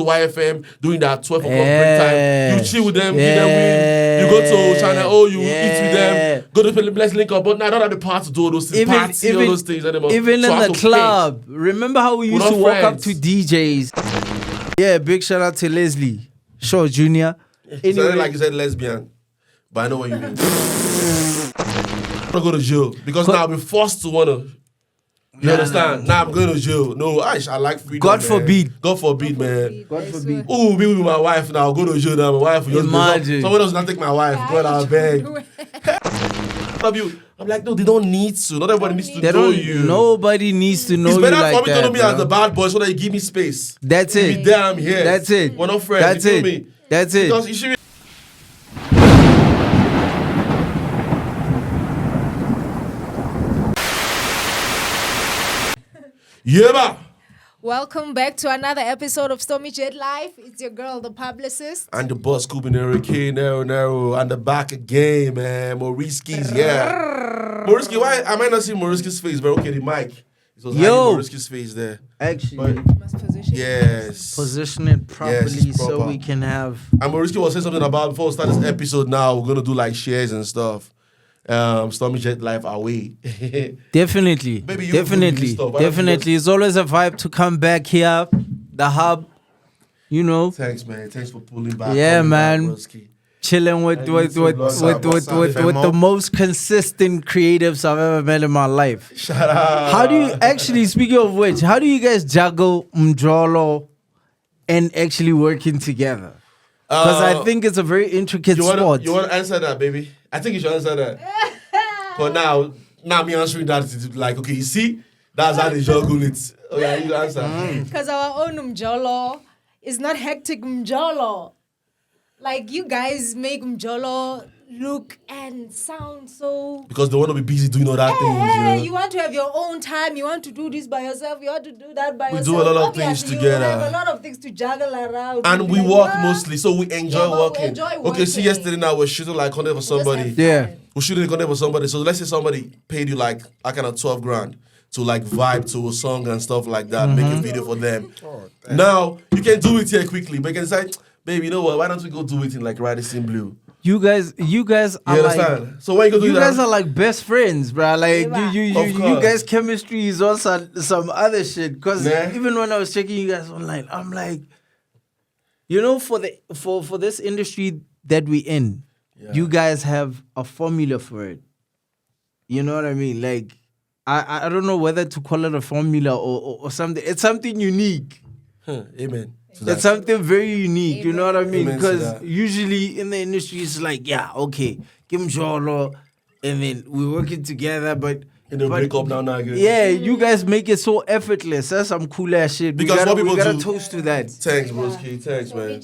YFM during that 12 o'clock break time. You chill with them, give them weed. You go to China, you eat with them. Go to Let's Link Up. But now I don't have the part to do all those things. Party, all those things anymore. Even so in the club. Remember how we used to walk up to DJs? Yeah, big shout out to Leslie Shaw Jr. Anyway, like you said, lesbian. But I know what you mean. I'm gonna go to jail because now I'll be forced to wanna. You understand? Now I'm going to jail. No, I like freedom. God forbid. God forbid, man. God forbid. Oh, be with my wife now. I'll go to jail now. My wife will just imagine. Someone else will not take my wife. God, I'll beg. I'm like, no, they don't need to. Not everybody needs to know you. Nobody needs to know you. It's better like for me that, to know me as the bad boy so that you give me space. That's it. Be there, I'm here. That's it. We're not friends. That's it. Me? That's it. Because you should. Yeah, welcome back to another episode of Stormy Jet Live. It's your girl, the publicist. And the boss, Scooping Hurricane, Nero, and the back again, man. Moriski's, yeah. Moriski, why am I not seeing Moriski's face? But okay, the mic. It was Moriski's face there. Actually, must position position it properly so we can have. And Moriski was saying something about before we start this episode now, we're going to do like shares and stuff. Stormy Jet Live away. Definitely. Definitely. It's always a vibe to come back here. The hub, you know. Thanks, man. Thanks for pulling back. Yeah, man. Chilling with the most consistent creatives I've ever met in my life. Shout out. How do you actually, speaking of which, how do you guys juggle Mjolo and actually working together? Because I think it's a very intricate sport. You want to answer that, baby? I think you should answer that. But now me answering that is like, okay, you see, that's how they juggle it. Oh yeah, you answer. Because our own Mjolo is not hectic Mjolo. Like you guys make Mjolo look and sound so. Because they want to be busy doing all that things. You know? You want to have your own time. You want to do this by yourself. You want to do that by yourself. We do a lot of things together. You have a lot of things to juggle around. And we work mostly, so we enjoy working. Okay, see, yesterday now we're shooting like content for somebody. Yeah. We're shooting a content for somebody. So let's say somebody paid you like I kind of 12 grand to like vibe to a song and stuff like that, make a video for them. Now you can do it here quickly, but you can decide, baby, you know what? Why don't we go do it in like Radisson Blue? You guys are like, so when you guys are like best friends, bro. Like you guys' chemistry is also some other shit. Because even when I was checking you guys online, I'm like, you know, for this industry that we in, you guys have a formula for it. You know what I mean? Like, I don't know whether to call it a formula or something. It's something unique. Amen. It's something very unique, you know what I mean? Because usually in the industry, it's like, yeah, okay, give him Jolo, and then we're working together, but... And then break up now again. Yeah, you guys make it so effortless. That's some cool ass shit. Because what people gotta toast to that. Thanks, broski. Thanks, man.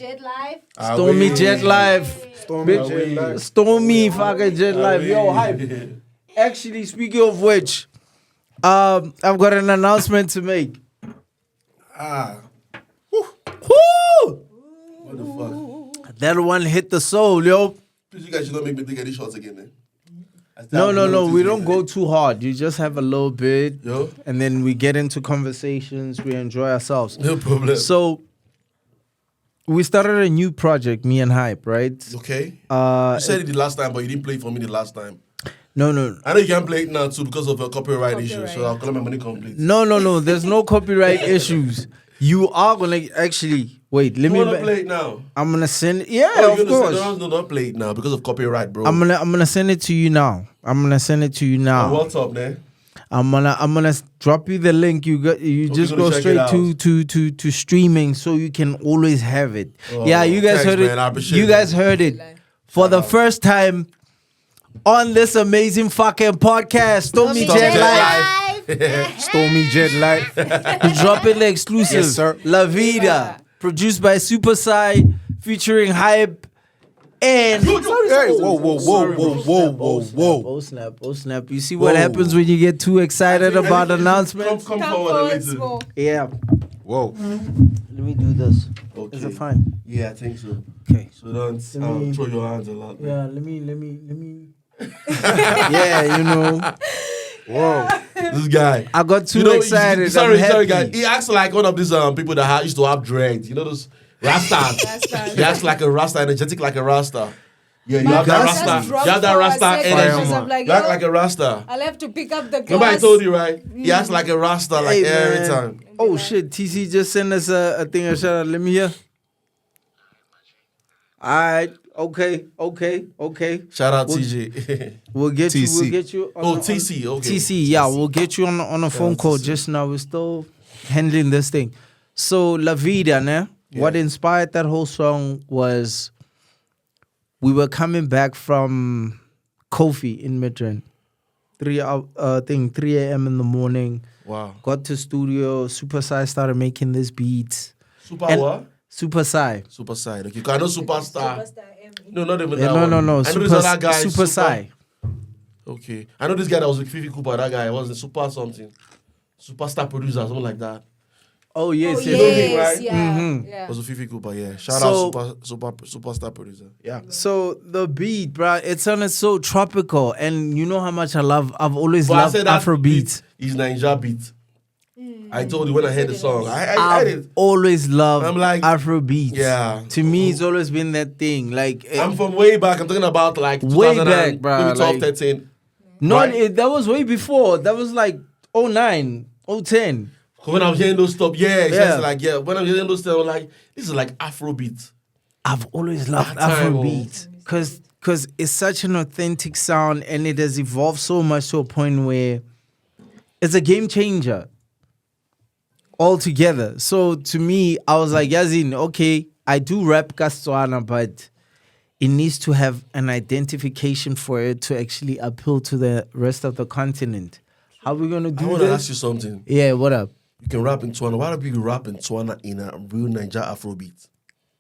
Stormy Jet Live. Stormy Jet Live. Stormy fucking Jet Live. Yo, hype. Actually, speaking of which, I've got an announcement to make. Woo! What the fuck? That one hit the soul, yo. Please, you guys should not make me take any shots again, man. No. We don't go too hard. You just have a little bit, yo, and then we get into conversations. We enjoy ourselves. No problem. So we started a new project, me and Hype, right? Okay. You said it the last time, but you didn't play it for me the last time. No. I know you can't play it now too because of a copyright issue. So I'll collect my money complete. No. There's no copyright issues. You are gonna actually wait. Let me. You wanna play it now? I'm gonna send. Yeah, of course. No, don't play it now because of copyright, bro. I'm gonna send it to you now. What's up, man? I'm gonna drop you the link. You just go straight to streaming so you can always have it. Oh, yeah, you guys heard man. it. You guys heard it for the first time on this amazing fucking podcast, Stormy Jet Live. Stormy Jet Live. Dropping the exclusive. Yes, sir. La Vida. Produced by Super Sai, featuring Hype and... Hey, whoa. Oh snap. You see what happens when you get too excited about announcements? Come forward a little. Yeah. Whoa. Let me do this. Okay. Is it fine? Yeah, I think so. Okay. So don't throw your hands a lot. Yeah, let me. Yeah, you know. Whoa, this guy. I got too excited. Sorry, guys. He acts like one of these people that used to have dreads. You know those Rastas. He acts like a Rasta, energetic like a Rasta. Yeah, you have Just that dropped Rasta. You have that for a Rasta second, energy. because I'm like, You act yo, like a Rasta. I'll have to pick up the glass. Remember I told you, right? He acts like a Rasta like Hey, every man. time. Oh shit, TC just sent us a thing. A shout out. Let me hear. Alright, okay. Shout out TJ. We'll get you. TC. We'll get you. On TC, okay. TC, yeah, we'll get you on a phone call TC. just now. We're still handling this thing. So La Vida, ne? What inspired that whole song was we were coming back from Kofi in Midrand. 3 a.m. in the morning. Wow. Got to studio. Super Sai started making this beat. Super And- what? Super Sai. Super side. Okay, 'cause I know Superstar. Superstar M. No, not even Yeah, that no, one. no, no. I know this other guy. Super Sai. Okay. I know this guy that was with Fifi Cooper. That guy was a super something. Superstar producer, something like that. Oh yes, Oh, yes. yes, right? yeah. Mhm. yeah. Was with Fifi Cooper, yeah. Shout So- out superstar producer. Yeah. So the beat, bro, it sounded so tropical, and you know how much I've always But I loved said that Afro beat beats. is Ninja beat. I told you when I heard the song. I I've did. always loved I'm like- Afro beats. Yeah. To me, it's always been that thing. Like, I'm from way back. I'm talking about like Way 2000 back, and bruh, maybe 12, like- 13. not right. that was way before. That was like 09, 010. When I was hearing those stuff, it's Yeah. just like, when I'm hearing those stuff, I'm like, this is like Afro beat. I've always loved That time, Afro beats because it's such an authentic sound, and it has evolved so much to a point where it's a game changer altogether. So to me, I was like, Yazin, okay, I do rap Kastswana, but it needs to have an identification for it to actually appeal to the rest of the continent. How are we gonna I do want to this? ask you something. Yeah, what up? You can rap in Tswana. Why don't you rap in Tswana in a real Niger Afro beat?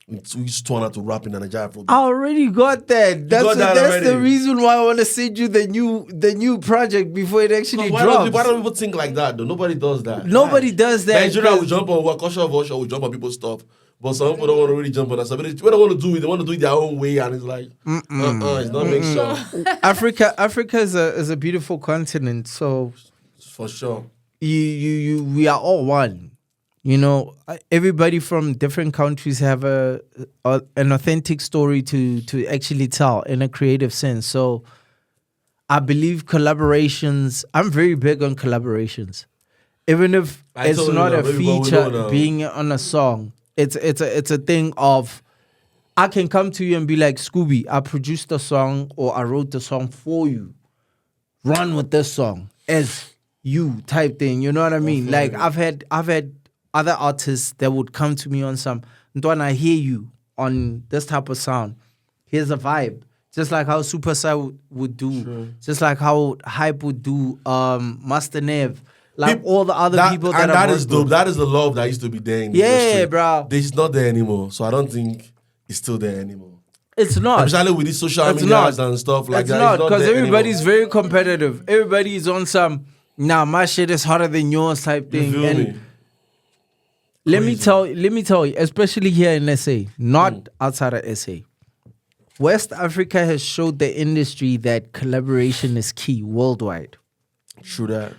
We use Tswana to rap in a Niger Afro beat. I already got that. That's got that that's the already? reason why I want to send you the new project before it actually Why drops. don't people think like that though? Nobody does that. Nobody Why? does that. Nigeria will 'cause- jump on Wakosha Vosha will jump on people's stuff. But some people don't want to really jump on that stuff. What they want to do is they want to do it their own way, and it's like, it's not make sure. Africa is a beautiful continent. So For sure. we are all one. You know, everybody from different countries have an authentic story to actually tell in a creative sense. So I believe collaborations. I'm very big on collaborations, even if I it's told you not that, a baby, but we know feature now. being on a song. It's a thing of I can come to you and be like, Scooby, I produced the song or I wrote the song for you. Run with this song as you type thing. You know what I mean? Like I've had other artists that would come to me on some, Ntwana, I hear you on this type of sound. Here's a vibe. Just like how Super Sai would do. Just like how Hype would do, Master Nev. Like all the other people that and I've that is worked dope. with. That is the love that used to be there in the Yeah, industry. bro. It's not there anymore. So I don't think it's still there anymore. It's not. Especially with these social It's medias not. and stuff like It's that. not It's because there everybody's anymore. very competitive. Everybody's on some, nah, my shit is harder than yours type You thing. feel And me? let me tell you, especially here in SA, not outside of SA. West Africa has showed the industry that collaboration is key worldwide. True that.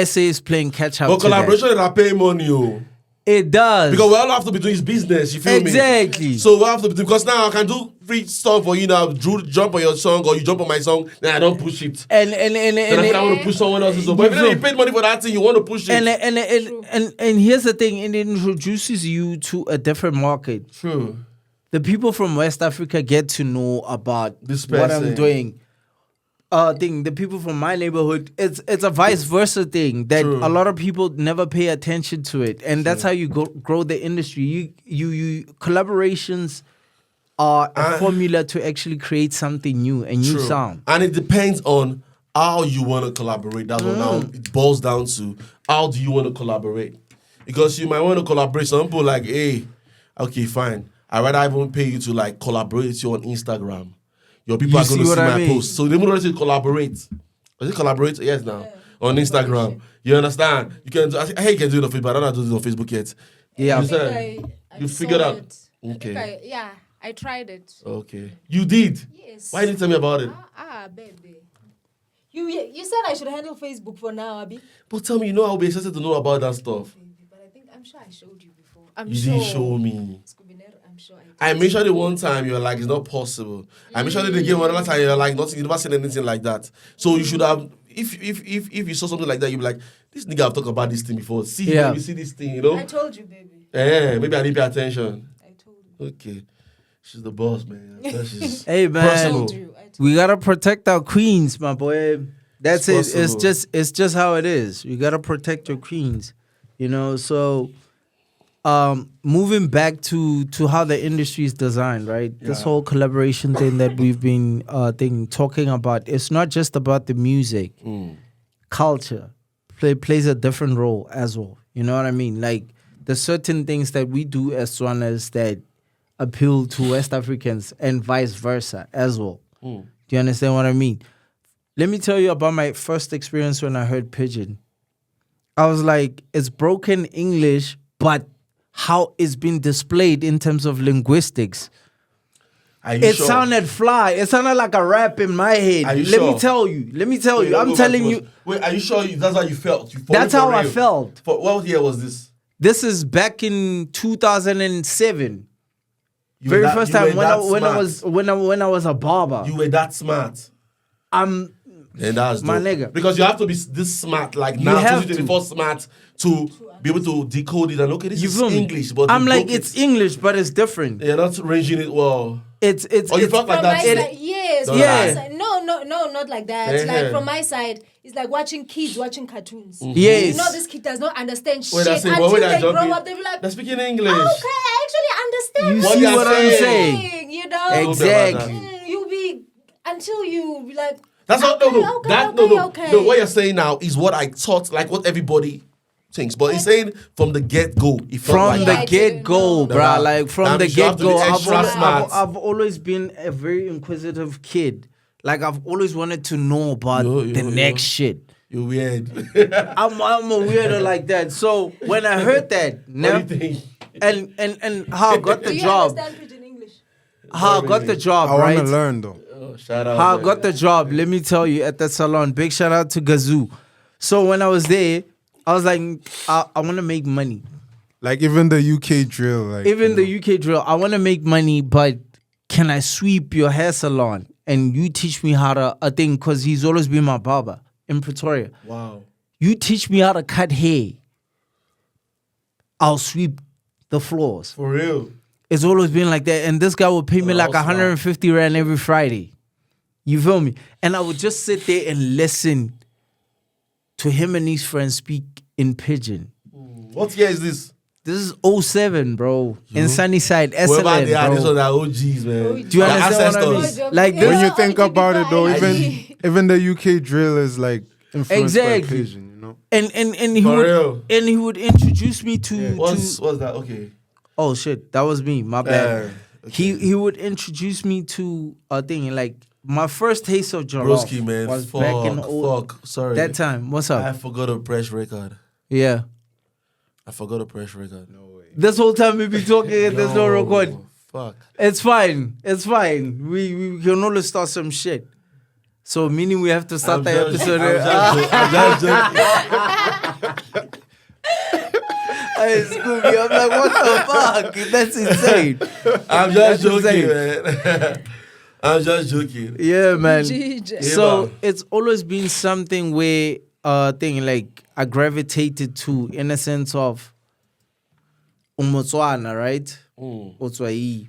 SA is playing catch up. But to that. collaboration is not paying money, oh. It does. Because we all have to be doing business, you feel me? Exactly. So we have to be because now I can do free stuff for you now. Drew jump on your song or you jump on my song, then I don't push it. and Then I feel I want to push someone else's song. But if you paid money for that thing, you want to push it. and here's the thing, it introduces you to a different market. True. The people from West Africa get to know about This what I'm person. doing. The people from my neighborhood, it's a vice versa thing that True. a lot of people never pay attention to it, and that's how you grow the industry. You collaborations are a formula to actually create something new, a new True. sound. And it depends on how you want to collaborate. That's what now it boils down to. How do you want to collaborate? Because you might want to collaborate. Some people like, hey, okay, fine. I'd rather even pay you to like collaborate with you on Instagram. Your people You are going see to what see I my mean? post. So they want to collaborate. Is it collaborate? Yes, now. On Instagram. You understand? You can do, I think you can do it on Facebook. I don't know how to do it on Facebook yet. Yeah. You I said think you saw figured out. it. I think Okay. I tried it. Okay. You did? Yes. Why didn't you tell me about it? Baby. You said I should handle Facebook for now, Abi. But tell me, I'll be excited to know about that stuff. Baby, but I'm sure I showed you before. I'm You sure. didn't show me. Scooby-Doo, I'm I'm sure I did. I mentioned it one time, you're like, it's not possible. I mentioned it again another time, you're like, nothing, you never said anything like that. So you should have, if you saw something like that, you'd be like, this nigga have talked about this thing before. See, baby, see this thing, you know? I told you, baby. Maybe I didn't pay attention. I told you. Okay. She's the boss, man. She's hey, man. personable. We gotta protect our queens, my boy. That's it. Possible. It's just how it is. You gotta protect your queens. You know, so moving back to how the industry is designed, right? Yeah. This whole collaboration thing that we've been talking about, it's not just about the music. Culture plays a different role as well. You know what I mean? Like, there's certain things that we do as Tswanas that appeal to West Africans and vice versa as well. Do you understand what I mean? Let me tell you about my first experience when I heard Pidgin. I was like, it's broken English, but how it's been displayed in terms of linguistics. It sounded fly. It sounded like a rap in my head. Let me tell you. I'm telling you. Wait, are you sure that's how you felt? That's how I felt. What year was this? This is back in 2007. Very first time when I was a barber. You were that smart. And that's my dope. nigga. Because you have to be this smart, like now, 2024 smart, to be able to decode it and okay, this is English, but I'm like, it's English, but it's different. You're not ranging it well. It's you felt like that? Yes. Yeah. No, not like that. Like from my side, it's like watching kids watching cartoons. Yes. You know, this kid does not understand shit until they grow up. They'll be like, they're speaking English. okay, I actually understand. You see what I'm saying? You know, exactly. You'll be until you be like. That's not no. Okay. No, what you're saying now is what I thought, like what everybody thinks. But he's saying from the get-go. From the get-go, bruh. Like from the get-go. I've always been a very inquisitive kid. Like I've always wanted to know about the next shit. You're weird. I'm a weirdo like that. So when I heard that, what do you think? And how I got the job. Do you understand Pidgin English? How I got the job, I right? want to learn though. Shout out, how I got the job, let me tell you, at that salon. Big shout out to Gazoo. So when I was there, I was like, I want to make money. Like even the UK drill. Like, even the UK drill, I want to make money, but can I sweep your hair salon? And you teach me how to, because he's always been my barber in Pretoria. Wow. You teach me how to cut hair. I'll sweep the floors. For real. It's always been like that. And this guy would pay me like 150 Rand every Friday. You feel me? And I would just sit there and listen to him and his friends speak in Pidgin. What year is this? This is 07, bro. In Sunnyside, SLN, Whoever they are, bro. these are the OGs, man. Do you understand what I mean? Like when you think about it though, even the UK drill is like influenced by Pidgin, you know? And he would introduce me to What's that? Okay. Oh shit, that was me. My bad. Okay. He would introduce me to a thing like my first taste of jollof Broski, man. was back in Sorry. that time. What's up? I forgot to press record. Yeah. I forgot to press record. No way. This whole time we be talking and there's no record. Fuck. It's fine. It's fine. We can always start some shit. So meaning we have to start the episode. I'm just joking. Hey, Scooby, I'm like, what the fuck? That's insane. I'm just joking, man. I'm just joking. Yeah, man. GG. So it's always been something where like I gravitated to in a sense of Botswana, right? Botswana.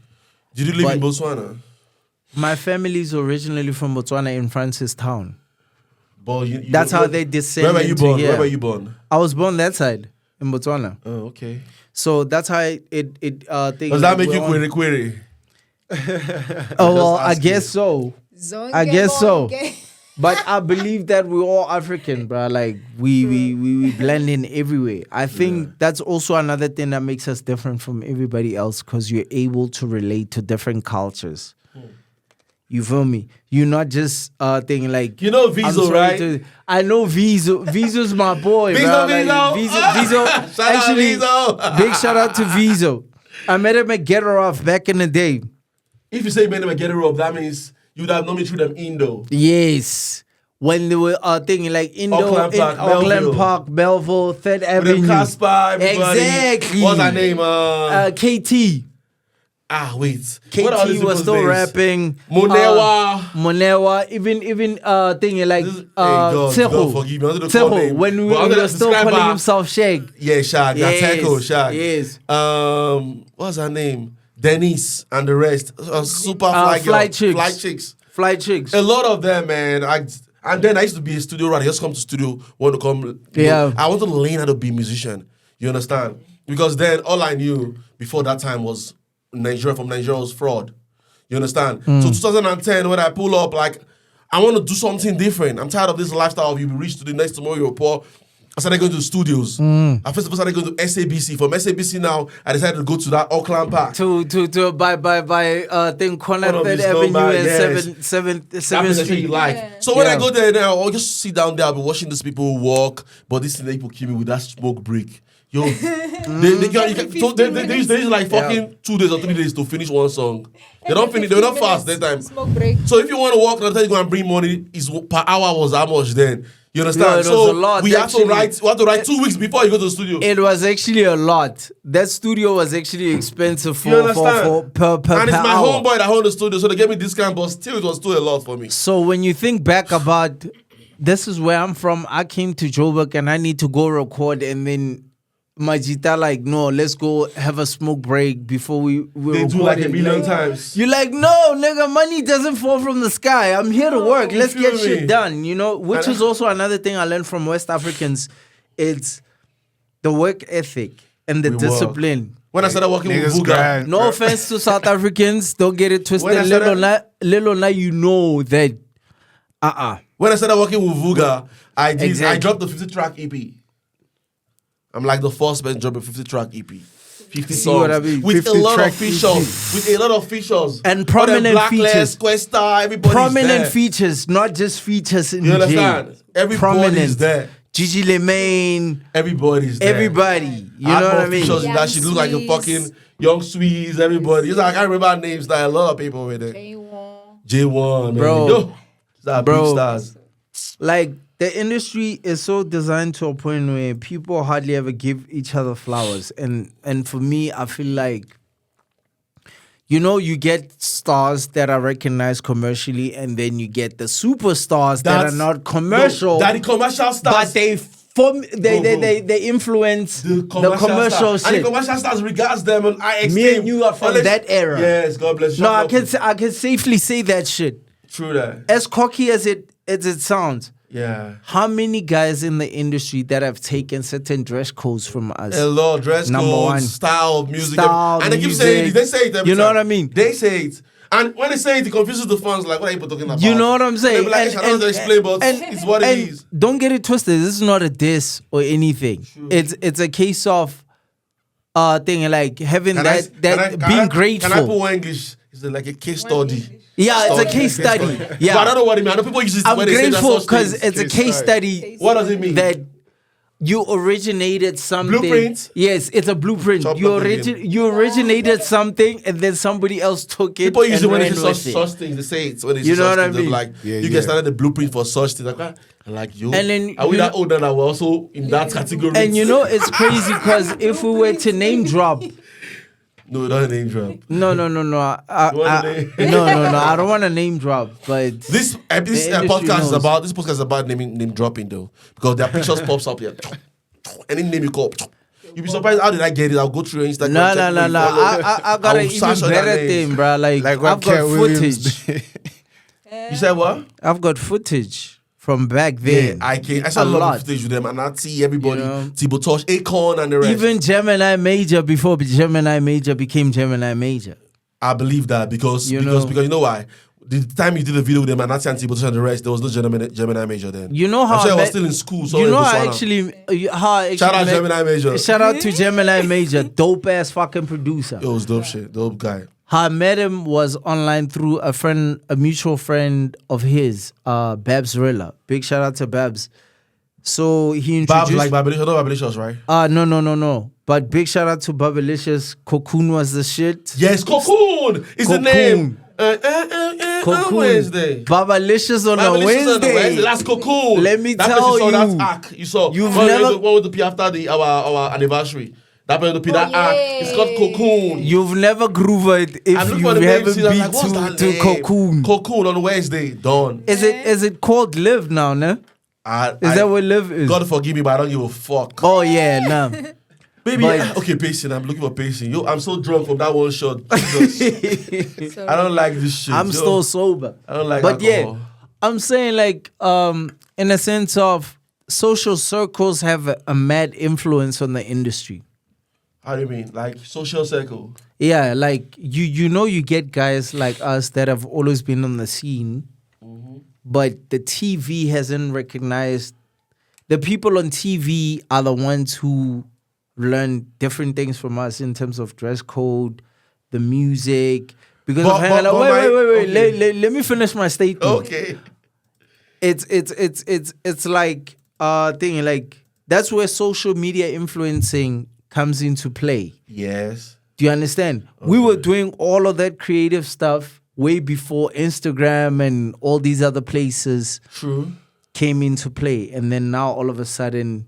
Did you live in Botswana? My family is originally from Botswana in Francistown. But that's how they descended. Where were you born? Where were you born? I was born that side in Botswana. Oh, okay. So that's how it does that make you query? Oh well, I guess so. I guess so. But I believe that we're all African, bro. Like we blend in everywhere. I think that's also another thing that makes us different from everybody else, because you're able to relate to different cultures. You feel me? You're not just thinking like, you know Vizo, right? I know Vizo. Vizo's my boy, bro. Vizo. Actually, big shout out to Vizo. I met him at Get Her Off back in the day. If you say you met him at Get Her Off, that means you would have known me through them EINDO. Yes. When they were thinking like EINDO, Auckland Park, Belleville, 3rd Avenue. With Cassper, everybody. Exactly. What's her name? KT. Wait. KT was still rapping. MONEOA. Even thing like God Tshego. forgive me. I wanted to call name. When he was still calling himself Shag. Yeah, Shag. Yes. Shag. Yes. What's her name? Denise and the rest. Super fly chicks. Fly chicks. A lot of them, man. And then I used to be a studio writer. I just come to studio, want to come. I wanted to learn how to be a musician. You understand? Because then all I knew before that time was Nigeria was fraud. You understand? So 2010, when I pull up, like, I want to do something different. I'm tired of this lifestyle of you be rich to the next, tomorrow you're poor. I started going to the studios. I first of all started going to SABC. From SABC now, I decided to go to that Auckland Park. By thing Corner 3rd Avenue and 7th Street. Like. So when I go there now, I'll just sit down there, I'll be watching these people walk, but this thing people kill me with that smoke break. Yo, they use like fucking 2 days or 3 days to finish one song. They don't finish, they're not fast that time. Smoke break. So if you want to walk, they'll tell you go and bring money, per hour was how much then? You understand? So we have to write 2 weeks before you go to the studio. It was actually a lot. That studio was actually expensive for per and it's my hour. homeboy that owned the studio, so they gave me discount, but still it was still a lot for me. So when you think back about, this is where I'm from, I came to Joburg and I need to go record, and then Majita like, no, let's go have a smoke break before we They do like a million times. You're like, no, nigga, money doesn't fall from the sky. I'm here to work. Let's get shit done, you know? Which is also another thing I learned from West Africans. It's the work ethic and the discipline. When I started working with Vuga. No offense to South Africans, don't get it twisted. Little now you know that, When I started working with Vuga, I dropped the 50-track EP. I'm like the first man dropping 50-track EP. 50 songs. What I mean? With a lot of features. And prominent features. BLAKLEZ, KWESTA, everybody's prominent there. features, not just features in You understand? Everybody's there. Gigi Lamayne. Everybody's there. Everybody. You know what I mean? Features in that shit look like a fucking Young Sweeze, everybody. It's like, I can't remember names. Like a lot of people were there. J1, man. Bro. Yo, that big stars. Like, the industry is so designed to a point where people hardly ever give each other flowers. And for me, I feel like, you know, you get stars that are recognized commercially, and then you get the superstars that are not commercial. The commercial stars. But they influence the commercial shit. And the commercial stars regards them, and I explain. Me and you are from that era. Yes, God bless you. No, I can safely say that shit. True that. As cocky as it sounds. Yeah. How many guys in the industry that have taken certain dress codes from us? A lot. Dress codes, style of music. And they keep saying it. They say it every You know time. what I mean? They say it. And when they say it, it confuses the fans. Like, what are you talking about? You know what I'm saying? They're like, I don't know to explain, but it's what it is. Don't get it twisted. This is not a diss or anything. True. It's a case of thing like having being grateful. Can I put one English? It's like a case study. Yeah, it's a case study. Yeah, but I don't know what it means. I know people use it. I'm grateful because it's a case study. What does it mean? That you originated something. Blueprint? Yes, it's a blueprint. You originated something, and then somebody else took it. People use it when they say such things. They say it when they say you know what I mean? mean? Like you get started the blueprint for such things. Like you. And then are we that old that we're also in that category? And you know it's crazy because if we were to name drop. No, don't name drop. No. I don't want to name drop, but this podcast is about name dropping though, because their pictures pops up here. Any name you call, you'll be surprised. How did I get it? I'll go through Instagram. No. I got an even better thing, bro. Like I've got footage. You said what? I've got footage from back then. Yeah, I saw a lot of footage with them, ANATII, everybody, Thibaut Tosh, AKON, and the rest. Even Gemini Major before Gemini Major became Gemini Major. I believe that because you know why? The time you did the video with them, ANATII and Thibaut Tosh and the rest, there was no Gemini Major then. You know how I'm sure I was still in school. So you know how I actually shout out Gemini Major. Shout out to Gemini Major, dope ass fucking producer. It was dope shit, dope guy. How I met him was online through a mutual friend of his, Babs Rilla. Big shout out to Babs. So he introduced... Babs like Babylicious, not Babylicious, right? No. But big shout out to Babylicious. Cocoon was the shit. Yes, Cocoon is the name. Cocoon. Wednesday. Babylicious on a Wednesday. That's Cocoon. Let me tell you. That's Ak. You saw. You've never... never... What would it be after our anniversary? That Penelope, that act. It's called Cocoon. You've never grooved if you haven't been to Cocoon. Cocoon on Wednesday. Done. Is it called Live now, no? Is that what Live is? God forgive me, but I don't give a fuck. Oh yeah, nah. Baby, okay, pacing. I'm looking for pacing. Yo, I'm so drunk from that one shot. Jesus. I don't like this shit. I'm still sober. I don't like But alcohol. yeah, I'm saying like, in a sense of social circles have a mad influence on the industry. How do you mean? Like social circle? Yeah, like you get guys like us that have always been on the scene, but the TV hasn't recognized. The people on TV are the ones who learn different things from us in terms of dress code, the music. Because wait, let me finish my statement. Okay. It's like thing like that's where social media influencing comes into play. Yes. Do you understand? Okay. We were doing all of that creative stuff way before Instagram and all these other places came into play. And then now all of a sudden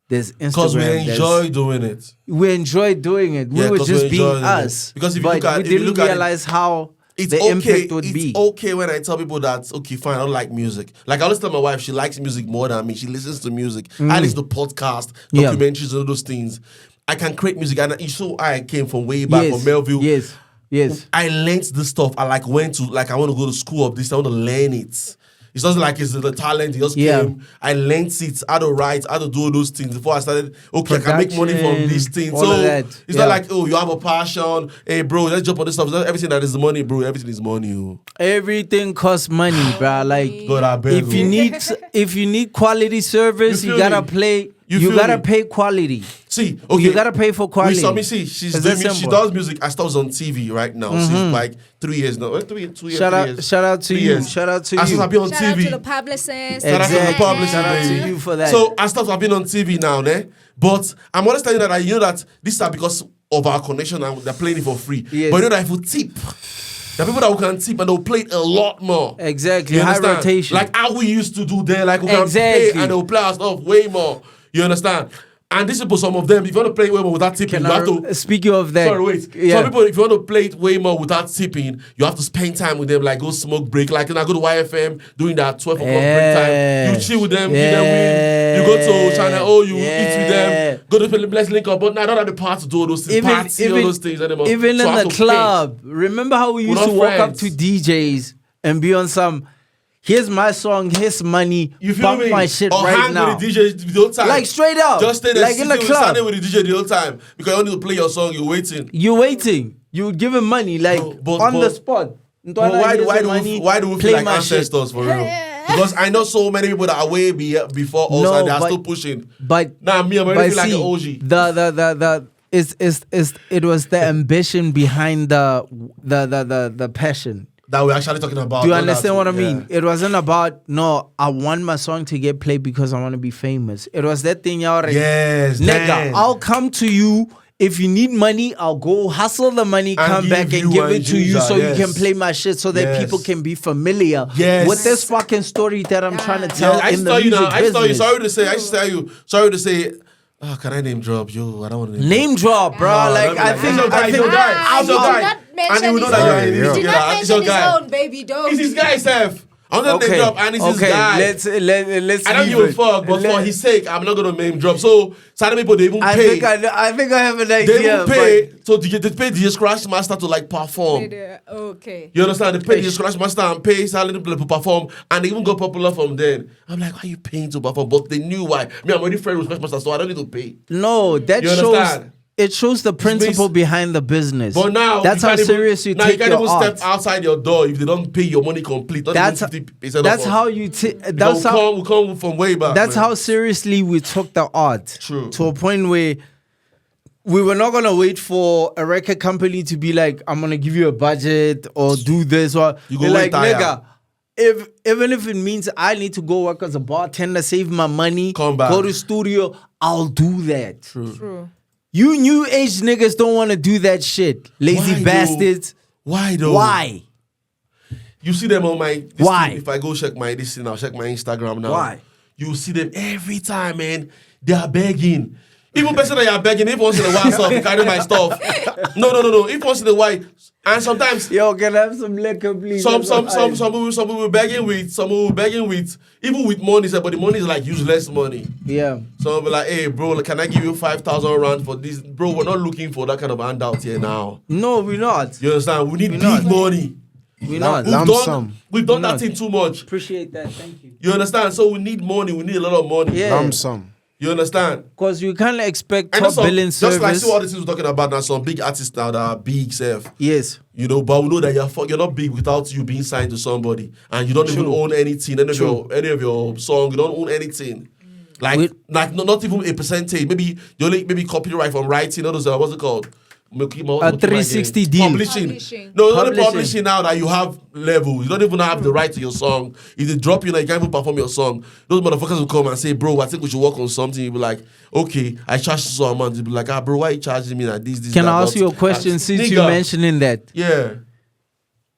there's Instagram. Because we enjoy doing it. We enjoy doing it. We were just being us. Because if you look at, we didn't realize how the impact would be. It's okay when I tell people that, okay, fine, I don't like music. Like I always tell my wife, she likes music more than me. She listens to music. I listen to podcasts, documentaries, and all those things. I can create music. And you saw I came from way back from Melville. Yes. I learned this stuff. I I want to go to school of this. I want to learn it. It's not like it's the talent. It just came. I learned it, how to write, how to do those things before I started. Okay, I can make money from these things. So it's not like, oh, you have a passion. Hey, bro, let's jump on this stuff. It's not everything that is money, bro. Everything is money. Oh. Everything costs money, bro. Like, God, I beg if you need quality service, you gotta play. You gotta pay quality. See, okay, you gotta pay for quality. See, she does music. I started on TV right now. Since like 3 years now. 2 years. Shout out to you. Shout out to you. I've been on TV. Shout out to the publicist. Exactly. Shout out to you for that. So I started. I've been on TV now, but I'm understanding that you know that this is because of our connection and they're playing it for free. Yes. But you know that if you tip, there are people that can tip and they'll play it a lot more. Exactly. High rotation. Like how we used to do there. Like we can play and they'll play our stuff way more. You understand? And this is some of them. If you want to play it way more without tipping, you have to. Speaking of that, sorry, wait. Some people, if you want to play it way more without tipping, you have to spend time with them. Like go smoke break. Like when I go to YFM doing that 12 o'clock break time. You chill with them, give them win. You go to China, you eat with them. Go to Let's Link Up. But now I don't have the part to do all those things. Party, all those things anymore. Even in the club, remember how we used to walk up to DJs and be on some. Here's my song, here's money. You feel me? My shit or right now. With the DJ the whole time. Like straight up. Just stay there, like in the club. Standing with the DJ the whole time because you don't need to play your song. You're waiting. You give him money like on the spot. But why do we feel like ancestors for real? Because I know so many people that are way before us and they are still pushing. But now me, I'm already feel like an OG. It was the ambition behind the passion. That we're actually talking about. Do you understand what I mean? It wasn't about, I want my song to get played because I want to be famous. It was that thing, y'all. Yes, nigga, I'll come to you. If you need money, I'll go hustle the money, come back and give it to you so you can play my shit so that people can be familiar with this fucking story that I'm trying to tell in the music business. Sorry to say, oh, can I name drop? Yo, I don't want to name drop, bro. I think your guy. And he will know that you're did not mention his own, baby. Don't. It's his guy, Seth. I'm not name drop, and it's his guy. Let's I don't give a fuck, but for his sake, I'm not gonna name drop. So some people they even pay. I think I have an idea. They even pay. So they pay the Scratch Master to like perform. Okay. You understand? They pay the Scratch Master and pay silent people to perform, and they even got popular from then. I'm like, why are you paying to perform? But they knew why. Me, I'm already friends with Scratch Master, so I don't need to pay. No, that shows. It shows the principle behind the business. But now that's how serious you take your art. Now you can't even step outside your door if they don't pay your money complete. That's how you take. That's how we come from way back. That's how seriously we took the art. True. To a point where we were not gonna wait for a record company to be like, I'm gonna give you a budget or do this or you go like, nigga. Even if it means I need to go work as a bartender, save my money, come back, go to studio, I'll do that. True. You new age niggas don't want to do that shit. Lazy bastards. Why though? Why? You see them on my... Why? If I go check my I'll check my Instagram now. Why? You see them every time, man. They are begging. Even person that you're begging, if once in a while, stuff, you carry my stuff. No. If once in a while, and sometimes, yo, can I have some liquor, please? some people begging with, even with money, but the money is like useless money. Yeah. So be like, hey, bro, can I give you 5,000 rand for this? Bro, we're not looking for that kind of handout here now. No, we're not. You understand? We need big money. We're not. We've done that thing too much. Appreciate that. Thank you. You understand? So we need money. We need a lot of money. Yeah. Lump sum. You understand? Because you can't expect And top billing just service. like see all the things we're talking about now, some big artists now that are big, self. Yes. You know, but we know that you're not big without you being signed to somebody, and you don't even own anything, any of your song. You don't own anything. Like not even a percentage. Maybe you only copyright from writing. All those what's it called? A 360 deal. Publishing. No, it's only publishing now that you have levels. You don't even have the right to your song. If they drop you, like you can't even perform your song. Those motherfuckers will come and say, bro, I think we should work on something. You'll be like, okay, I charge so amount. You'll be like, bro, why are you charging me like this? Can I ask you a question since you're mentioning that? Yeah.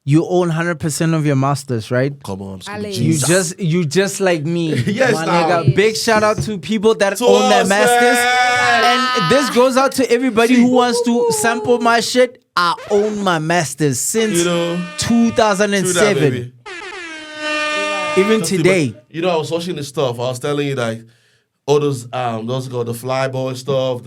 You own 100% of your masters, right? Come on, you just like me. Yes, my now. nigga. Big shout out to people that own their masters. And this goes out to everybody who wants to sample my shit. I own my masters since 2007. Even today. You know, I was watching this stuff. I was telling you like all those got the flyboy stuff,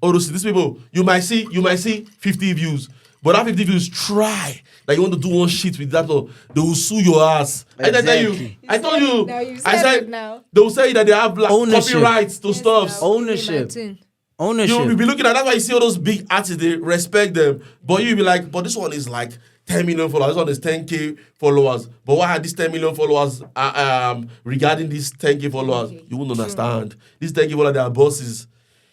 these people, you might see 50 views. But that 50 views, try. Like you want to do one shit with that, they will sue your ass. Exactly. I told you. Now you I said it now. they will say that they have Ownership. copyrights to stuff. Ownership. You'll be looking at that's why you see all those big artists, they respect them. But you'll be like, but this one is like 10 million followers. This one is 10K followers. But why are these 10 million followers regarding these 10K followers? You wouldn't understand. These 10K followers, they are bosses.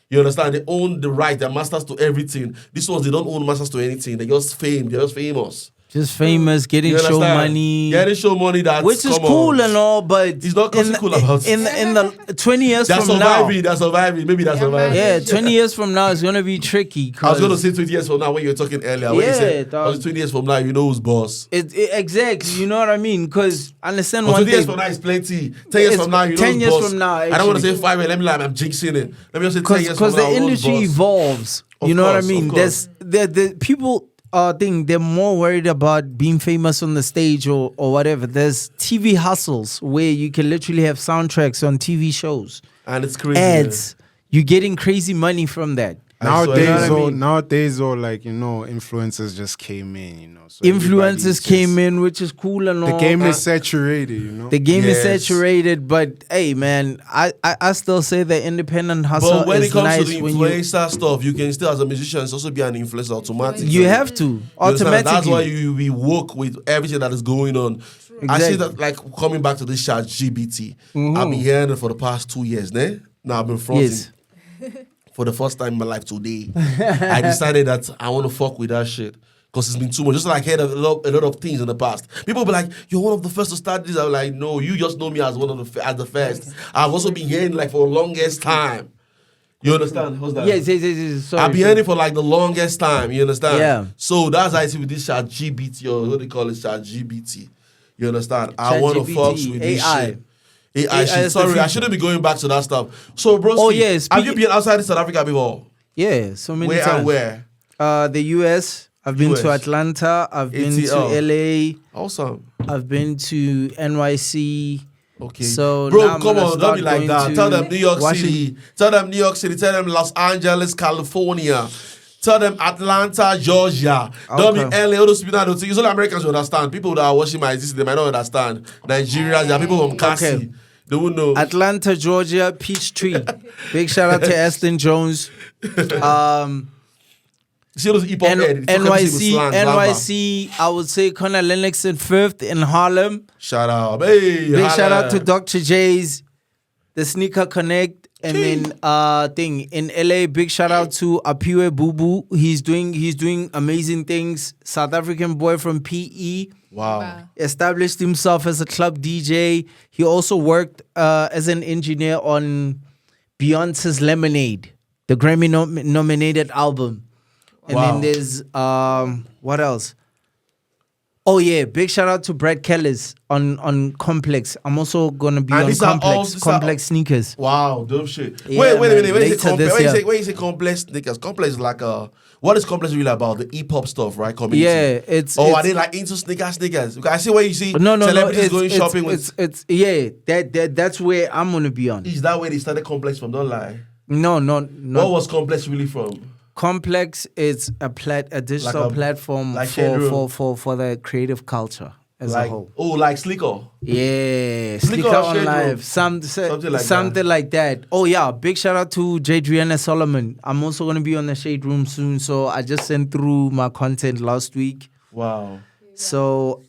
You understand? They own the right. They're masters to everything. These ones, they don't own masters to anything. They're just fame. They're just famous. Just famous, getting show money. Getting show money, which is cool and all, but it's not cool about in the 20 years they're from surviving, now. They're surviving. Maybe they're surviving. Yeah, 20 years from now it's gonna be tricky. I was gonna say 20 years from now when you were talking earlier. When you said, 20 years from now, you know who's boss. Exactly, you know what I mean? Because understand but one 20 thing. years from now is plenty. 10 years from now, you know 10 who's years boss. from now, I don't want to say 5 years. Let me lie, I'm jinxing it. Let me just say 10 years from now. Because the industry evolves. You know what I mean? There's the people. They're more worried about being famous on the stage or whatever. There's TV hustles where you can literally have soundtracks on TV shows. And it's crazy. Ads. You're getting crazy money from that. Nowadays, like, influencers just came in, So influencers came in, which is cool and all. The game is saturated, The game is saturated, but hey, man, I still say the independent hustle but when is it comes nice. to the influencer stuff, you can still, as a musician, also be an influencer automatically. You have to, automatically. That's why we work with everything that is going on. Exactly. I see that, like, coming back to this ChatGPT, I've been hearing it for the past 2 years, Now I've been fronting. Yes. For the first time in my life today, I decided that I want to fuck with that shit. Because it's been too much. Just like I heard a lot of things in the past. People be like, you're one of the first to start this. I'm like, no, you just know me as as the first. I've also been hearing like for the longest time. You understand? What's that? Yes. Sorry, I've been hearing it for like the longest time. You understand? Yeah. So that's how I see with this ChatGPT, or what they call it, ChatGPT. You understand? I want to fuck with this shit. AI shit. Sorry, I shouldn't be going back to that stuff. So, bro, have you been outside of South Africa before? Yeah, so many times. And where? The US. I've been to Atlanta. I've been to LA. Awesome. I've been to NYC. Okay. So bro, come on, don't be like that. Tell them New York Washington. City. Tell them New York City. Tell them Los Angeles, California. Tell them Atlanta, Georgia. Don't be LA. All those people that don't think. It's only Americans who understand. People that are watching my existence, they might not understand. Nigerians, there are people from Cassie. They won't know. Atlanta, Georgia, Peachtree. Big shout out to Aston Jones. See those hip hop NYC, I would say Connor Lennox in 5th in Harlem. Shout out. Hey, big shout out to Dr. J's, the Sneaker Connect. And then in LA, big shout out to Apiwe Boo Boo. He's doing amazing things. South African boy from PE. Wow. Established himself as a club DJ. He also worked as an engineer on Beyonce's Lemonade, the Grammy nominated album. And then there's what else? Oh yeah, big shout out to Brad Kellis on Complex. I'm also gonna be on Complex sneakers. Wow, dope shit. Yeah, wait a minute. When later you say Complex sneakers, Complex is like what is Complex really about? The hip hop stuff, right? Community. Yeah, it's. Are they like into sneakers? I see where you see celebrities going shopping with. That's where I'm gonna be on. Is that where they started Complex from? Don't lie. No. What was Complex really from? Complex is a digital platform for the creative culture as a whole. Oh, like Slicker. Yeah, Slicker on Live, something like that. Oh yeah, big shout out to Jadriana Solomon. I'm also gonna be on the Shade Room soon, so I just sent through my content last week. Wow. So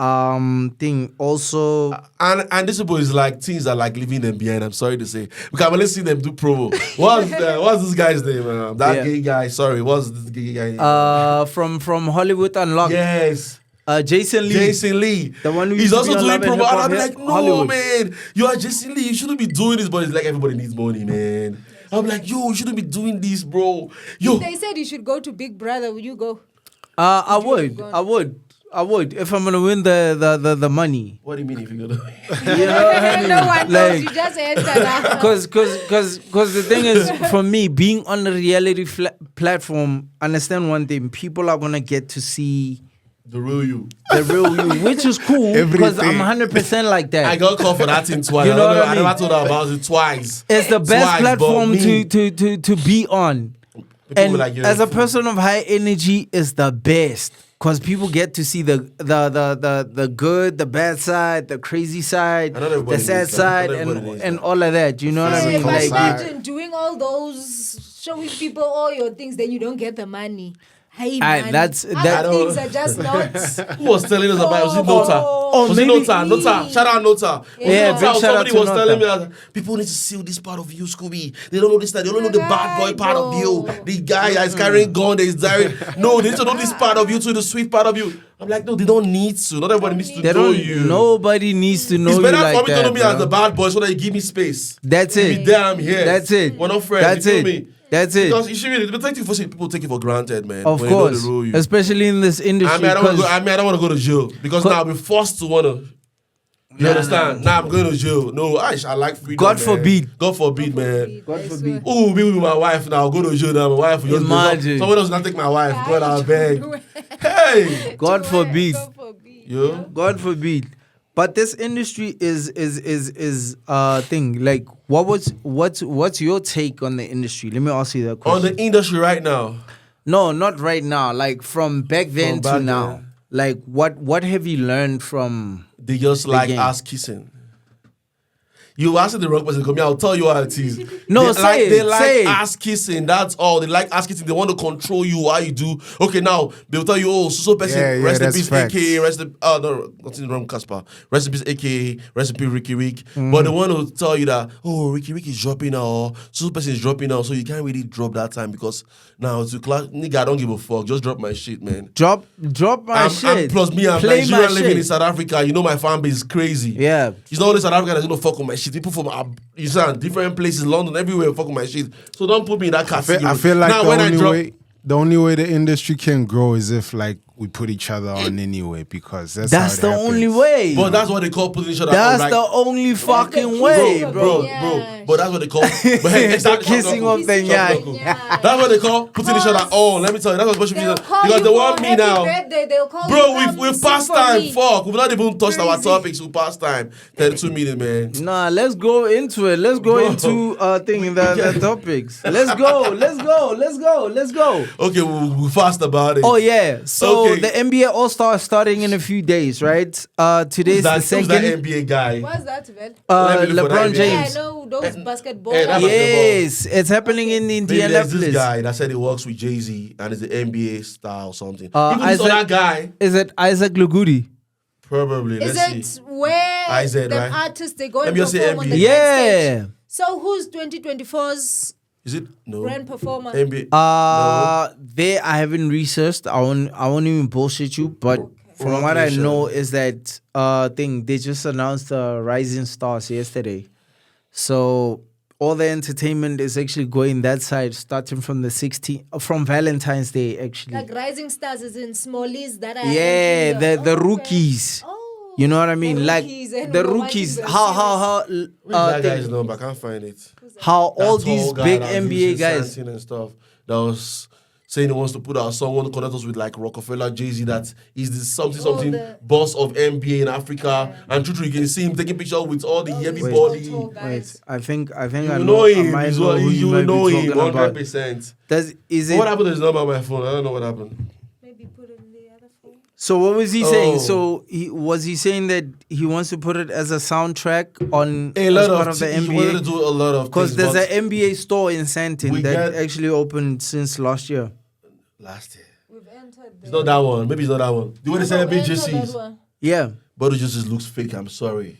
thing also and this is like things that like leaving them behind. I'm sorry to say, because I've only seen them do promo. What's this guy's name? Gay guy. Sorry, what's this gay guy? From Hollywood Unlocked. Yes. Jason Lee. The one he's also doing promo. And I'm like, no, Hollywood. Man, you are Jason Lee. You shouldn't be doing this, but it's like everybody needs money, man. I'm like, yo, you shouldn't be doing this, bro. Yo. If they said you should go to Big Brother, would you go? I would if I'm gonna win the money. What do you mean if you're gonna win? No one knows. You just enter. Because the thing is, for me, being on a reality platform, understand one thing: people are gonna get to see the real you, which is cool because I'm 100% like that. I got called for that thing twice. You know what I mean? I never told her about it twice. It's the best platform to be on. And like as a person of high energy, it's the best. Because people get to see the good, the bad side, the crazy side, the sad side, and all of that. You know what I mean? But imagine doing all those, showing people all your things, then you don't get the money. Hey man, that's things are just not. Who was telling us about it? Was it Nota? Was it Nota? Shout out Nota. Yeah, big shout out to somebody was telling me Nota. that people need to see this part of you, Scooby. They don't know this. They don't know the bad boy part of you. The guy that is carrying gun, that is dying. No, they need to know this part of you too, the sweet part of you. I'm like, no, they don't need to. Not everybody needs to know you. Nobody needs to know you. It's better like for me that, to know me as the bad boy so that you give me space. That's it. Be there, I'm here. That's it. We're not friends. That's you feel it. me? That's it. Because you should really, people take it for granted, man. Of course, especially in this industry. I don't want to go to jail because now I'll be forced to want to. You understand? Now I'm going to jail. No, I like freedom. God forbid. God forbid, man. God forbid. Oh, be with my wife now. I'll go to jail now. My wife will Imagine. Someone else will not take my wife. God, I'll beg. Hey. God forbid. Yeah. God forbid. But this industry is thing. Like, what's your take on the industry? Let me ask you that question. On the industry right now? No, not right now. Like from back then to now. Like what have you learned from? They just like ass kissing. You asking the wrong person. Come here, I'll tell you how it is. No, they like ass kissing. That's all. They like ass kissing. They want to control you. How you do? Okay, now they'll tell you, oh, so person, rest in peace, AKA, rest in what's in wrong, Cassper? Rest in peace, AKA, rest in peace, Ricky Rick. But the one will tell you that, oh, Ricky Rick is dropping now, or so person is dropping now, so you can't really drop that time because now it's class. Nigga, I don't give a fuck. Just drop my shit, man. Drop my shit. And plus me, I'm Nigerian living in South Africa. You know my fan base is crazy. Yeah. It's not only South Africa that's gonna fuck with my shit. People from different places, London, everywhere, fuck with my shit. So don't put me in that category. I feel like now, the only way the industry can grow is if like we put each other on anyway, because that's the only way. But that's what they call putting each other on. That's the only fucking way, bro. But that's what they call the kissing of the nyai. That's what they call putting each other on. Let me tell you, that's what supposed to be. Because they want me now. Bro, we've passed time. Fuck. We've not even touched our topics. We passed time. 32 minutes, man. Nah, let's go into it. Let's go into the topics. Let's go. Okay, we're fast about it. Oh yeah. So the NBA All-Star starting in a few days, right? Today's the second. Who's that NBA guy? What's that, man? LeBron James. Yeah, I know those basketball. Yes, it's happening in Indianapolis. There's this guy that said he works with JOZI and is the NBA star or something. Even this other guy. Is it Isaac Lugudi? Probably. Is it where Isaac, the right? artists they go and Let me perform on the yeah. stage? So who's 2024's is it no grand performer? NBA. There I haven't researched. I won't even bullshit you, but from what I know is that they just announced the Rising Stars yesterday. So all the entertainment is actually going that side, starting from the 16th, from Valentine's Day, actually. Like Rising Stars is in Smallies that are Yeah, actually, the rookies. Oh, You know what I mean? the Like rookies and the romantic rookies. verses. How that guy's number? I can't find it. how all That these tall guy big that NBA uses guys. Santin and stuff that was saying he wants to put our song, want to connect us with like Rockefeller, Jay-Z, that is the something the- boss of NBA in Africa. And true, you can see him taking pictures with all the heavy these body. tall You guys. I think I know know him. I might He's know what- who you might be know him talking about. 100%. Is it What happened to his number on my phone? I don't know what happened. Maybe put it in the other phone. So what was he saying? Oh. So was he saying that he wants to put it as a soundtrack on A as lot part of of the he wanted to NBA? do a lot of Because things. there's but an NBA store in we Santin that get- actually opened since last year. last year. We've entered It's not that one. Maybe it's not that one. The way they say big jerseys. Yeah. But those jerseys looks fake. I'm sorry.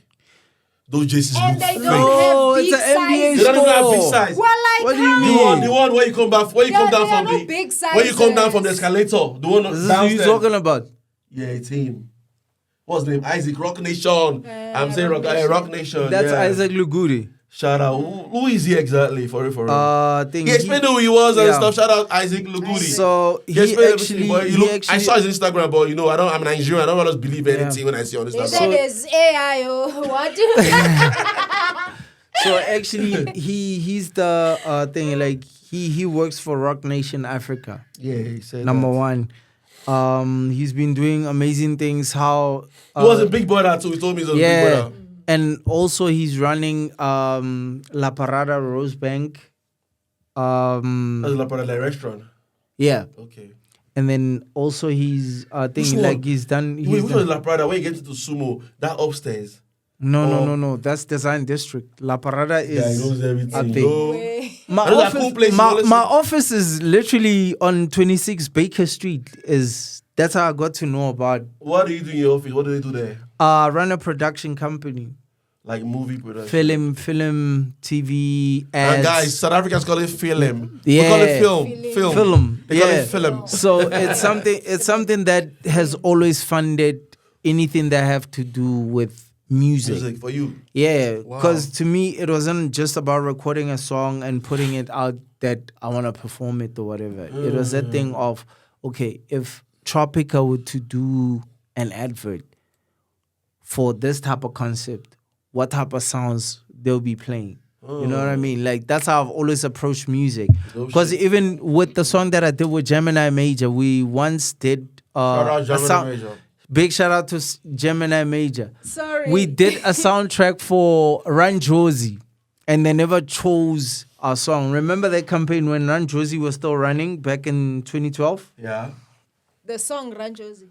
Those jerseys And look they fake. don't No, have it's big an NBA size. They don't even have big store. size. Well, like What do you how? mean? The one where you come back, where you Yeah, come down there are from no the big where you come down from the sizes. escalator, the one This is who downstairs. you talking about. Yeah, it's him. What's his name? Isaac Rock Nation. I'm saying Rock Nation. That's yeah. Isaac Luguri. Shout out. Who is he exactly? For real. Thing He explained who he was and yeah. stuff. Shout out Isaac Luguri. So he explained actually, everything, but he look, actually I saw his Instagram, but I'm Nigerian. I don't want to believe anything when I see on They Instagram. said it's AI or what? So actually, he's the thing, like he works for Rock Nation Africa. Yeah, he said Number that. one, he's been doing amazing things. How He was a big brother too. He told me he was a big yeah, brother. and also he's running La Parada Rose Bank. That's La Parada restaurant. Yeah, Okay. and then also he's Which thing one? like he's done. Wait, He's which one is La Parada? When you get into Sumo, that upstairs. no. That's Design District. La Parada Yeah, he is. knows everything. I think- Yo. Wait. My I know that office, cool place, my, you know, my office is literally on 26 Baker Street. That's how I got to know about. What do you do in your office? What do they do there? Run a production company, Like movie production. film, TV, ads. And guys, South Africans call it film. Yeah. We call it film. Film. They call Yeah. it film. So it's something that has always funded anything that have to do with music. Music for you. Yeah, Wow. because to me it wasn't just about recording a song and putting it out that I want to perform it or whatever. It was a thing of, okay, if Tropica were to do an advert for this type of concept, what type of sounds they'll be playing. You know what I mean? Like that's how I've always approached music. Because even with the song that I did with Gemini Major, we once did Shout out a Gemini sound. Major. Big shout out to Gemini Major. Sorry. We did a soundtrack for Run JOZI, and they never chose our song. Remember that campaign when Run JOZI was still running back in 2012? Yeah. the song Run JOZI.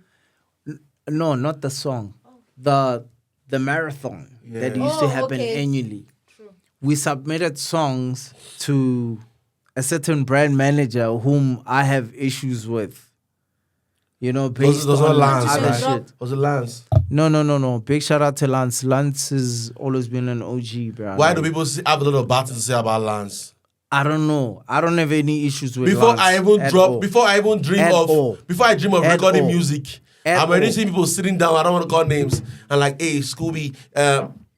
No, not the song. The marathon that Yeah. used to Oh, happen okay. annually. True. We submitted songs to a certain brand manager whom I have issues with. You know, based Those are on Lance, other right? shit. Was it Lance? No. Big shout out to Lance. Lance has always been an OG, bro. Why do people have a lot of bad things to say about Lance? I don't know. I don't have any issues with Before Lance I even at drop, all. before I even dream At of, all. before I dream of At recording all. music, At I'm already all. seeing people sitting down. I don't want to call names and like, hey, Scooby.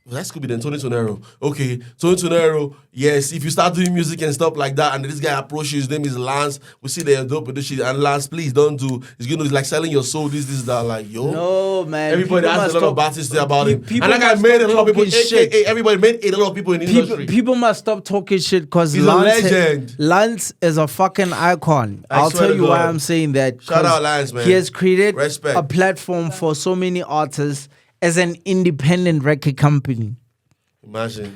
Was that Scooby then? Tony Tonero. Okay, Tony Tonero. Yes, if you start doing music and stuff like that, and this guy approaches you, his name is Lance. We see they're dope with this shit. And Lance, please don't do. It's like selling your soul. This, that. Like, yo. No, man. Everybody People has must a lot of stop- bad things to say about him. people And like I must made a stop lot of people. talking shit. AKA, everybody made a lot of people in the industry. People must stop talking shit because He's a legend. Lance is a fucking icon. I I'll swear tell to you why God. I'm saying that. Shout 'cause out Lance, man. He has created Respect. a platform for so many artists as an independent record company. Imagine.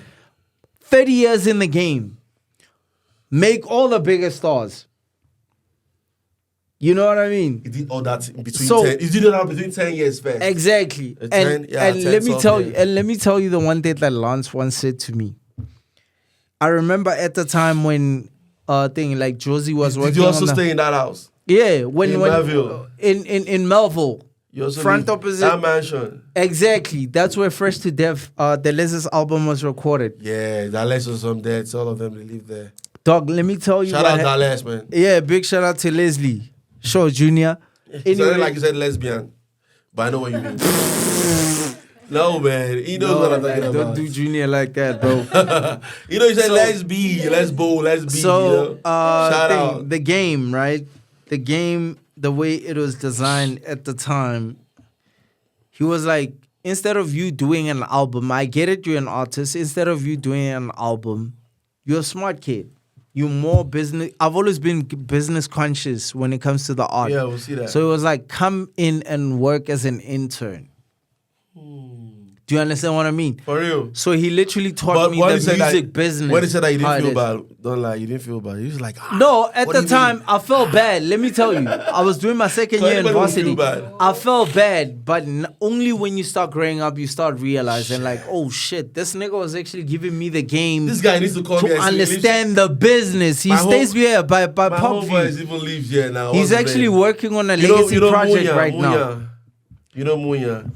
30 years in the game. Make all the biggest stars. You know what I mean? He did all that in between So- 10. He did that between 10 years first. Exactly. A And, 10, yeah, and 10, let me 12 tell years. you, and let me tell you the one thing that Lance once said to me. I remember at the time when like Josie was Did working you also on the, stay in that house? yeah, when in Melville? in Melville. You also Front live- opposite- that mansion. Exactly. That's where Fresh to Death, the Liz's album was recorded. Yeah, Dallas was some dead. All of them they live there. Dog, let me tell you Shout what out hap- Dallas, man. Yeah, big shout out to Leslie Shaw Jr. It sounded like you said lesbian, but I know what you mean. No, man. He knows what I'm talking about. Don't do Junior like that, bro. You know, he said, let's bowl, let's be. So, you know? Shout out. the game, right? The game, the way it was designed at the time, he was like, instead of you doing an album, I get it, you're an artist. Instead of you doing an album, you're a smart kid. You're more business. I've always been business conscious when it comes to the art. Yeah, we'll see that. So it was like, come in and work as an intern. Do you understand what I mean? For real. So he literally taught me the music business. When he said that, you didn't feel bad. Don't lie, you didn't feel bad. He was like, no, at the time, I felt bad. Let me tell you. I was doing my second year in varsity. I felt bad, but only when you start growing up, you start realizing, like, oh shit, this nigga was actually giving me the game. This guy needs to come here. To understand the business. He stays here by Pop View. Even lives here now. He's actually working on a legacy project right now. You know MUNYA.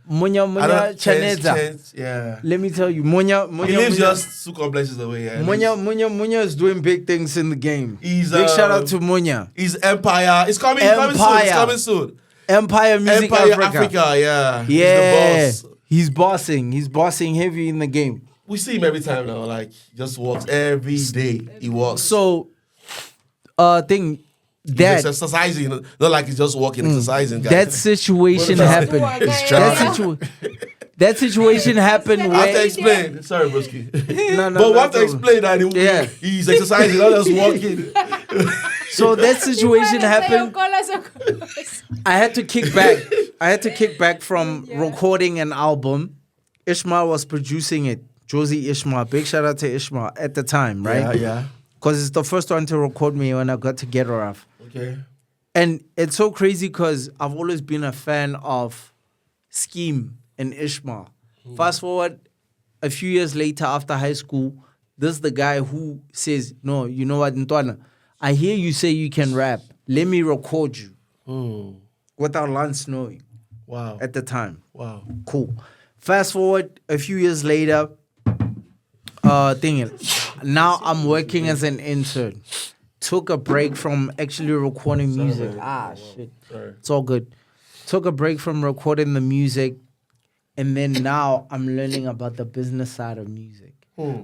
MUNYA Chaneza. Yeah. Let me tell you, MUNYA. He lives just 2 complexes away. Yeah. MUNYA is doing big things in the game. Big shout out to MUNYA. He's Empire. It's coming soon. Empire Music Africa. Yeah. Yeah. He's the boss. He's bossing. He's bossing heavy in the game. We see him every time now. Like, just walks every day. He walks. So, He's exercising, not like he's just walking, exercising. Guys. That situation happened. That situation happened I where... have to explain. Sorry, broski. No, but we have to explain that he's exercising, not just walking. So that situation happened. I had to kick back. I had to kick back from recording an album. ISHMILE was producing it. JOZI ISHMILE. Big shout out to ISHMILE at the time, right? Yeah. Because it's the first one to record me when I got to Get Her Off. Okay. And it's so crazy because I've always been a fan of Scheme and ISHMILE. Fast forward a few years later after high school, this is the guy who says, no, you know what, Ntwana, I hear you say you can rap. Let me record you. Without Lance knowing. Wow. At the time. Wow. Cool. Fast forward a few years later, now I'm working as an intern. Took a break from actually recording music. Shit. Sorry. It's all good. Took a break from recording the music. And then now I'm learning about the business side of music.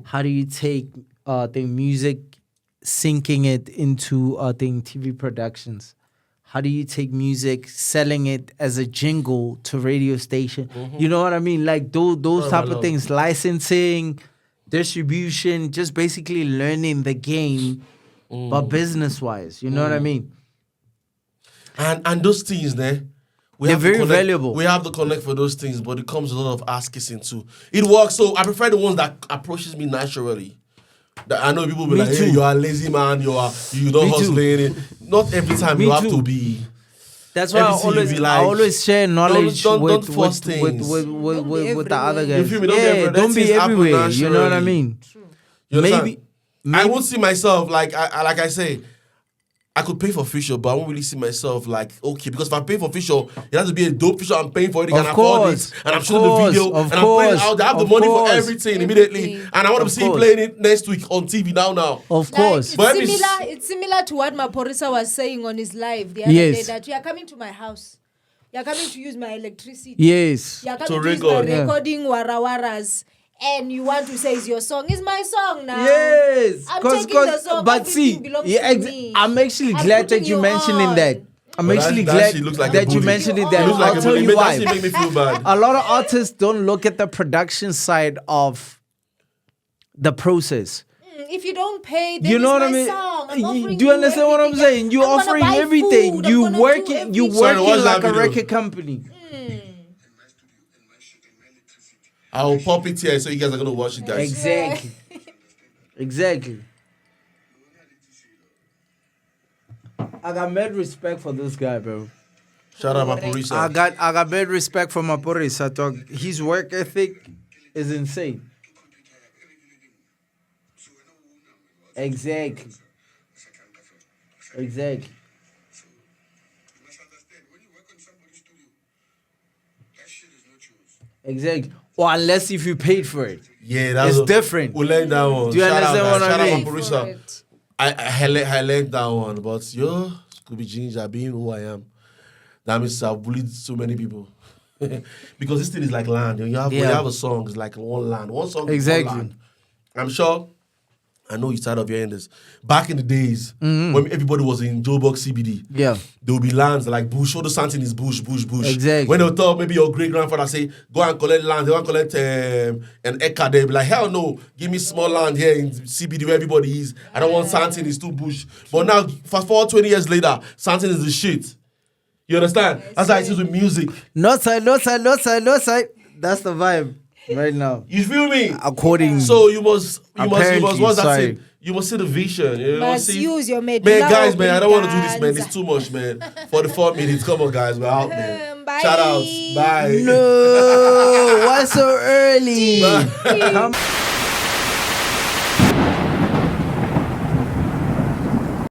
How do you take the music, syncing it into TV productions? How do you take music, selling it as a jingle to radio station? You know what I mean? Like those type of things. Licensing, distribution, just basically learning the game, but business-wise. You know what I mean? And those things there, they're very valuable. We have to connect for those things, but it comes with a lot of ass kissing too. It works, so I prefer the ones that approaches me naturally. That I know people be like, hey, you are a lazy man, you don't hustling. Not every time you have to be. That's why I always share knowledge with the other guys. Don't be everywhere. You know what I mean? Maybe I won't see myself like I say. I could pay for Fisher, but I won't really see myself like, okay, because if I pay for Fisher, it has to be a dope Fisher. I'm paying for it, I can afford it, and I'm shooting the video, and I'm playing out. I have the money for everything immediately, and I want to see playing it next week on TV now. Of course. Like, it's similar to what MAPHORISA was saying on his live the other day, that you are coming to my house. You're coming to use my electricity. Yes. You're coming to use my recording warawaras. And you want to say it's your song. It's my song now. Yes. I'm taking the song. But see, I'm actually glad that you mentioned that. I'm actually glad that you mentioned it. That I'll tell you why. Make me feel bad. A lot of artists don't look at the production side of the process. If you don't pay, then you know what I mean? Do you understand what I'm saying? You're offering everything. You working like a record company. I'll pop it here so you guys are going to watch it, guys. Exactly. I got mad respect for this guy, bro. Shout out MAPHORISA. I got mad respect for MAPHORISA. His work ethic is insane. Exactly. Exactly. Or unless if you paid for it. Yeah, that's different. We'll learn that one. Do you understand what I mean? MAPHORISA. I learned that one, but could be ginger being who I am. That means I've bullied so many people. because this thing is like land. When you have a song, it's like one land. One song is one land. I'm sure. I know you're tired of hearing this. Back in the days, when everybody was in Joburg CBD, there would be lands like bush. All the something is bush. Exactly. When they would talk, maybe your great-grandfather say, go and collect land. They want to collect an acre. They'll be like, hell no, give me small land here in CBD where everybody is. I don't want something, it's too bush. But now, fast forward 20 years later, something is the shit. You understand? That's how it is with music. North side. That's the vibe. Right now, you feel me? So you must what's that thing? You must see the vision. You must use your man, guys, man. I don't want to do this, man. It's too much, man. 44 minutes. Come on, guys. We're out, man. Bye. Shout outs. Bye. No, why so early?